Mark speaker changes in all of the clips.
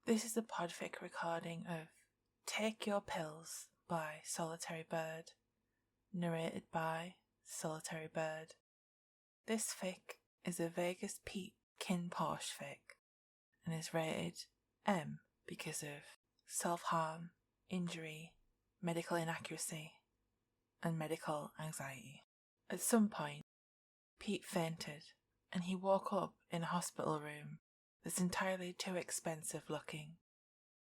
Speaker 1: This is a PODFIC recording of Take Your Pills by Solitary Bird, narrated by Solitary Bird. This fic is a Vegas Pete KinnPorsche fic and is rated M because of self-harm, injury, medical inaccuracy, and medical anxiety. At some point, Pete fainted and he woke up in a hospital room that's entirely too expensive looking.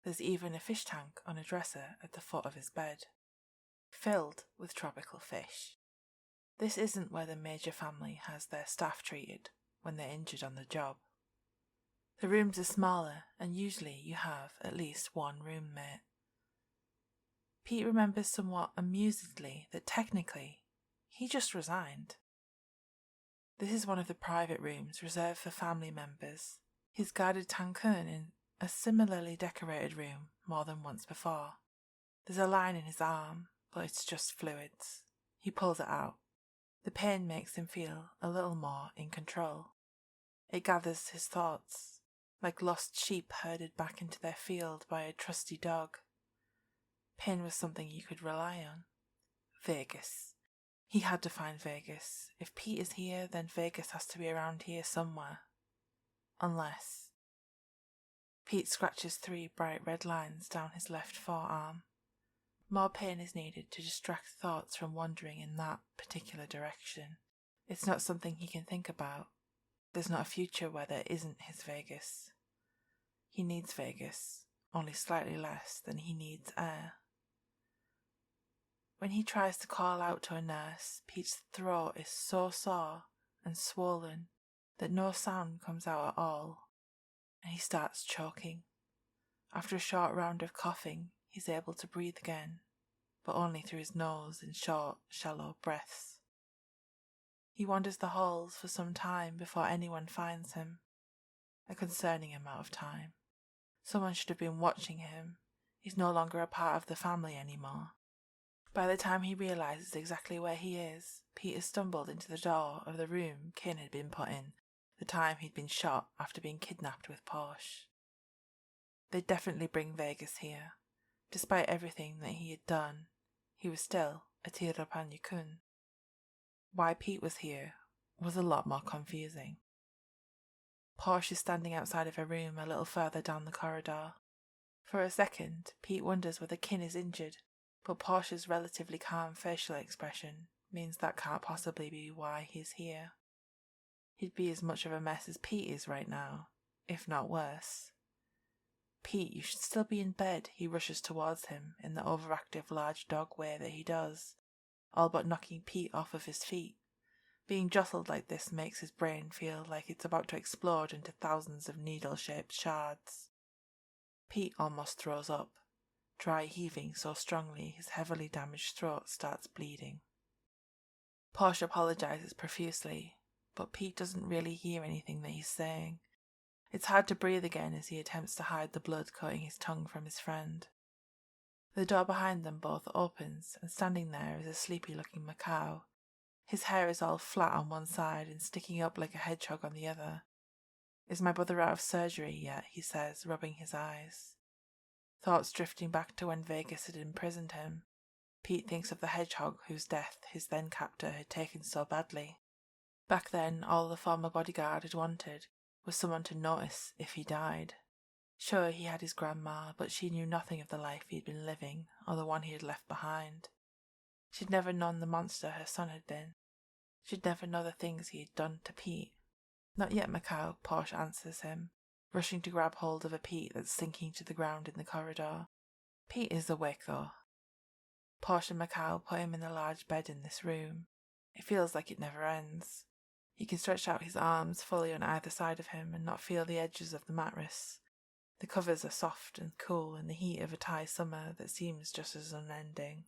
Speaker 1: There's even a fish tank on a dresser at the foot of his bed, filled with tropical fish. This isn't where the major family has their staff treated when they're injured on the job. The rooms are smaller and usually you have at least one roommate. Pete remembers somewhat amusedly that technically he just resigned. This is one of the private rooms reserved for family members. He's guarded Tankun in a similarly decorated room more than once before. There's a line in his arm, but it's just fluids. He pulls it out. The pain makes him feel a little more in control. It gathers his thoughts, like lost sheep herded back into their field by a trusty dog. Pain was something you could rely on. Vegas. He had to find Vegas. If Pete is here, then Vegas has to be around here somewhere. Unless... Pete scratches 3 bright red lines down his left forearm. More pain is needed to distract thoughts from wandering in that particular direction. It's not something he can think about. There's not a future where there isn't his Vegas. He needs Vegas, only slightly less than he needs air. When he tries to call out to a nurse, Pete's throat is so sore and swollen that no sound comes out at all, and he starts choking. After a short round of coughing, he's able to breathe again, but only through his nose in short, shallow breaths. He wanders the halls for some time before anyone finds him. A concerning amount of time. Someone should have been watching him. He's no longer a part of the family anymore. By the time he realises exactly where he is, Pete has stumbled into the door of the room Kinn had been put in the time he'd been shot after being kidnapped with Porsche. They'd definitely bring Vegas here. Despite everything that he had done, he was still a Tirapanyakun. Why Pete was here was a lot more confusing. Porsche is standing outside of a room a little further down the corridor. For a second, Pete wonders whether Kinn is injured, but Porsche's relatively calm facial expression means that can't possibly be why he's here. He'd be as much of a mess as Pete is right now, if not worse. Pete, you should still be in bed, he rushes towards him in the overactive large dog way that he does, all but knocking Pete off of his feet. Being jostled like this makes his brain feel like it's about to explode into thousands of needle-shaped shards. Pete almost throws up, dry heaving so strongly his heavily damaged throat starts bleeding. Porsche apologises profusely, but Pete doesn't really hear anything that he's saying. It's hard to breathe again as he attempts to hide the blood coating his tongue from his friend. The door behind them both opens, and standing there is a sleepy-looking macaw. His hair is all flat on one side and sticking up like a hedgehog on the other. "Is my brother out of surgery yet?" he says, rubbing his eyes. Thoughts drifting back to when Vegas had imprisoned him. Pete thinks of the hedgehog whose death his then captor had taken so badly. Back then, all the former bodyguard had wanted was someone to notice if he died. Sure, he had his grandma, but she knew nothing of the life he had been living or the one he had left behind. She'd never known the monster her son had been. She'd never know the things he had done to Pete. "Not yet, Macau," Porsche answers him, rushing to grab hold of a Pete that's sinking to the ground in the corridor. Pete is awake though. Porsche and Macau put him in the large bed in this room. It feels like it never ends. He can stretch out his arms fully on either side of him and not feel the edges of the mattress. The covers are soft and cool in the heat of a Thai summer that seems just as unending.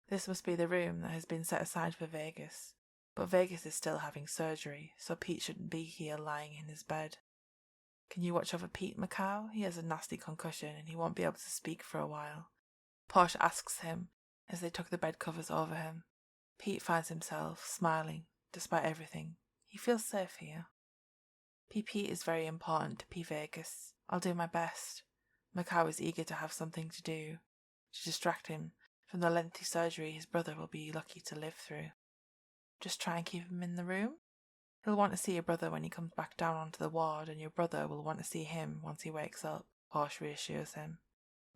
Speaker 1: This must be the room that has been set aside for Vegas, but Vegas is still having surgery, so Pete shouldn't be here lying in his bed. "Can you watch over Pete, Macau? He has a nasty concussion and he won't be able to speak for a while," Porsche asks him as they tuck the bed covers over him. Pete finds himself smiling. Despite everything, he feels safe here. PP is very important to P. Vegas. I'll do my best. Macau is eager to have something to do, to distract him from the lengthy surgery his brother will be lucky to live through. Just try and keep him in the room. He'll want to see your brother when he comes back down onto the ward, and your brother will want to see him once he wakes up, Porsche reassures him.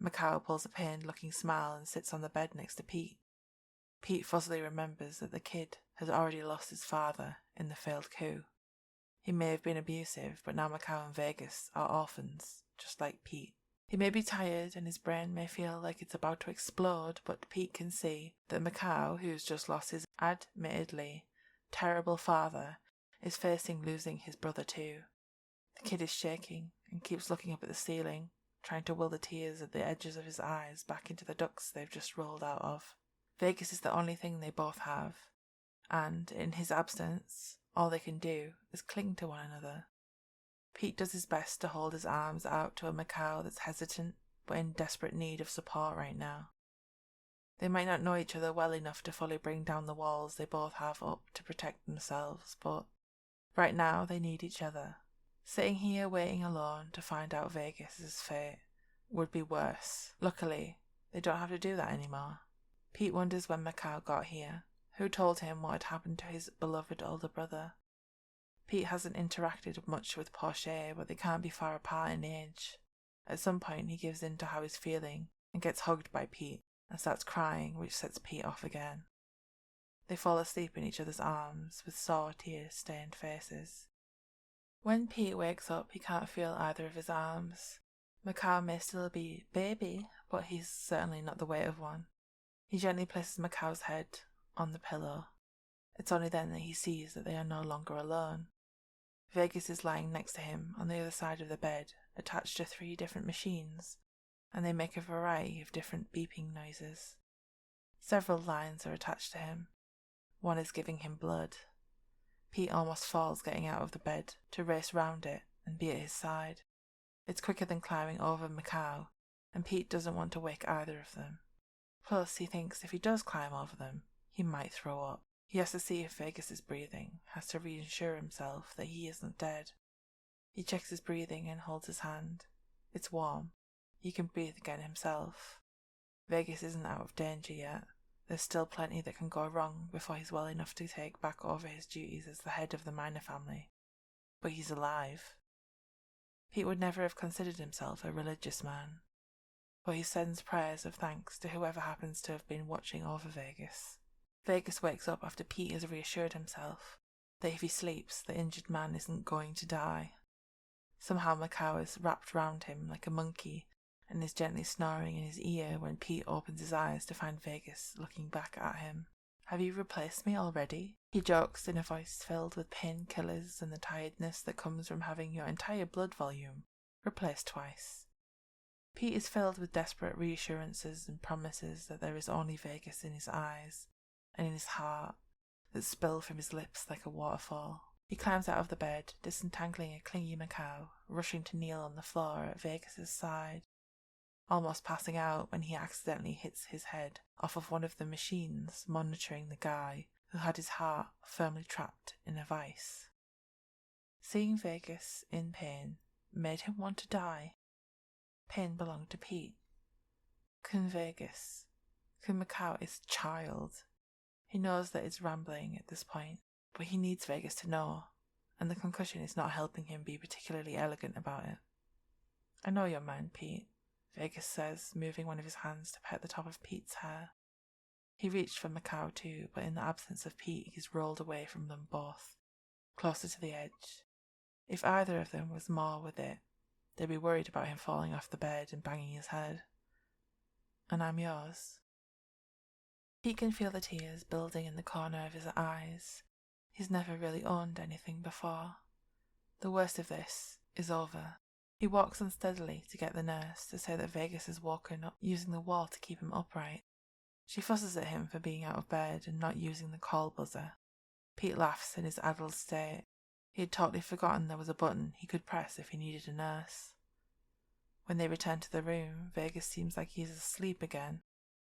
Speaker 1: Macau pulls a pained-looking smile and sits on the bed next to Pete. Pete fuzzily remembers that the kid had already lost his father in the failed coup. He may have been abusive, but now Macau and Vegas are orphans, just like Pete. He may be tired and his brain may feel like it's about to explode, but Pete can see that Macau, who's just lost his admittedly terrible father, is facing losing his brother too. The kid is shaking and keeps looking up at the ceiling, trying to will the tears at the edges of his eyes back into the ducts they've just rolled out of. Vegas is the only thing they both have, and in his absence, all they can do is cling to one another. Pete does his best to hold his arms out to a Macau that's hesitant but in desperate need of support right now. They might not know each other well enough to fully bring down the walls they both have up to protect themselves, but right now they need each other. Sitting here waiting alone to find out Vegas's fate would be worse. Luckily, they don't have to do that anymore. Pete wonders when Macau got here, who told him what had happened to his beloved older brother. Pete hasn't interacted much with Porsche, but they can't be far apart in age. At some point he gives in to how he's feeling and gets hugged by Pete and starts crying, which sets Pete off again. They fall asleep in each other's arms with sore tear-stained faces. When Pete wakes up, he can't feel either of his arms. Macau may still be baby, but he's certainly not the weight of one. He gently places Macau's head on the pillow. It's only then that he sees that they are no longer alone. Vegas is lying next to him on the other side of the bed, attached to 3 different machines, and they make a variety of different beeping noises. Several lines are attached to him. One is giving him blood. Pete almost falls getting out of the bed to race round it and be at his side. It's quicker than climbing over Macau, and Pete doesn't want to wake either of them. Plus, he thinks if he does climb over them, he might throw up. He has to see if Vegas is breathing, has to reassure himself that he isn't dead. He checks his breathing and holds his hand. It's warm. He can breathe again himself. Vegas isn't out of danger yet. There's still plenty that can go wrong before he's well enough to take back over his duties as the head of the Miner family. But he's alive. Pete would never have considered himself a religious man, but he sends prayers of thanks to whoever happens to have been watching over Vegas. Vegas wakes up after Pete has reassured himself that if he sleeps, the injured man isn't going to die. Somehow Macau is wrapped round him like a monkey and is gently snoring in his ear when Pete opens his eyes to find Vegas looking back at him. "Have you replaced me already?" he jokes in a voice filled with painkillers and the tiredness that comes from having your entire blood volume replaced twice. Pete is filled with desperate reassurances and promises that there is only Vegas in his eyes and in his heart that spill from his lips like a waterfall. He climbs out of the bed, disentangling a clingy Macau, rushing to kneel on the floor at Vegas's side, almost passing out when he accidentally hits his head off of one of the machines monitoring the guy who had his heart firmly trapped in a vice. Seeing Vegas in pain made him want to die. Pain belonged to Pete. Kun Macau is child. He knows that it's rambling at this point, but he needs Vegas to know, and the concussion is not helping him be particularly elegant about it. "I know your mind, Pete," Vegas says, moving one of his hands to pet the top of Pete's hair. He reached for Macau too, but in the absence of Pete, he's rolled away from them both, closer to the edge. If either of them was more with it, they'd be worried about him falling off the bed and banging his head. "And I'm yours." Pete can feel the tears building in the corner of his eyes. He's never really owned anything before. The worst of this is over. He walks unsteadily to get the nurse to say that Vegas has woken up using the wall to keep him upright. She fusses at him for being out of bed and not using the call buzzer. Pete laughs in his addled state. He had totally forgotten there was a button he could press if he needed a nurse. When they return to the room, Vegas seems like he's asleep again.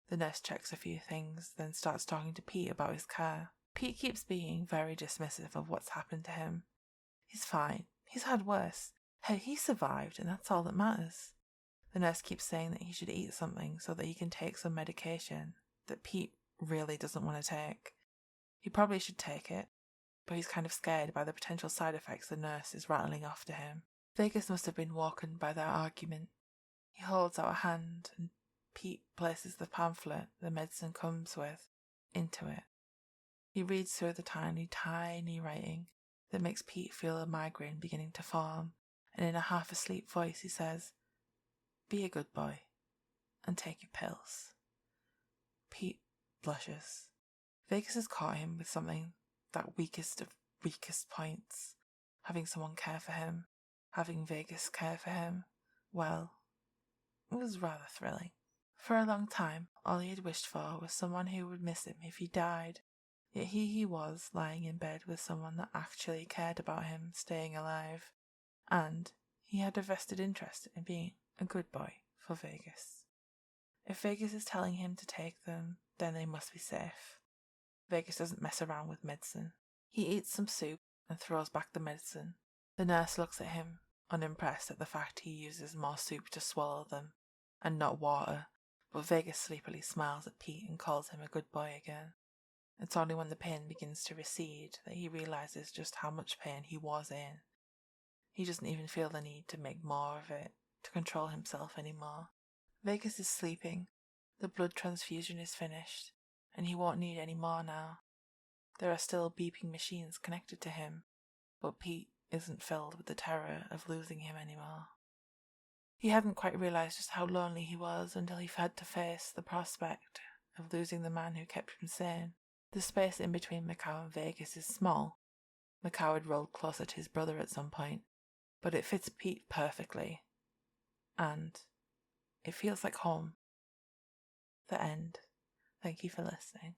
Speaker 1: The nurse checks a few things, then starts talking to Pete about his care. Pete keeps being very dismissive of what's happened to him. He's fine. He's had worse. Hey, he survived, and that's all that matters. The nurse keeps saying that he should eat something so that he can take some medication that Pete really doesn't want to take. He probably should take it, but he's kind of scared by the potential side effects the nurse is rattling off to him. Vegas must have been woken by their argument. He holds out a hand, and Pete places the pamphlet the medicine comes with into it. He reads through the tiny, tiny writing that makes Pete feel a migraine beginning to form, and in a half-asleep voice he says, "Be a good boy and take your pills." Pete blushes. Vegas has caught him with something that weakest of weakest points. Having someone care for him, having Vegas care for him, well, it was rather thrilling. For a long time, all he had wished for was someone who would miss him if he died. Yet here he was, lying in bed with someone that actually cared about him staying alive, and he had a vested interest in being a good boy for Vegas. If Vegas is telling him to take them, then they must be safe. Vegas doesn't mess around with medicine. He eats some soup and throws back the medicine. The nurse looks at him, unimpressed at the fact he uses more soup to swallow them, and not water, but Vegas sleepily smiles at Pete and calls him a good boy again. It's only when the pain begins to recede that he realizes just how much pain he was in. He doesn't even feel the need to make more of it, to control himself anymore. Vegas is sleeping. The blood transfusion is finished, and he won't need any more now. There are still beeping machines connected to him, but Pete isn't filled with the terror of losing him anymore. He hadn't quite realized just how lonely he was until he had to face the prospect of losing the man who kept him sane. The space in between Macau and Vegas is small. Macau had rolled closer to his brother at some point, but it fits Pete perfectly, and it feels like home. The end. Thank you for listening.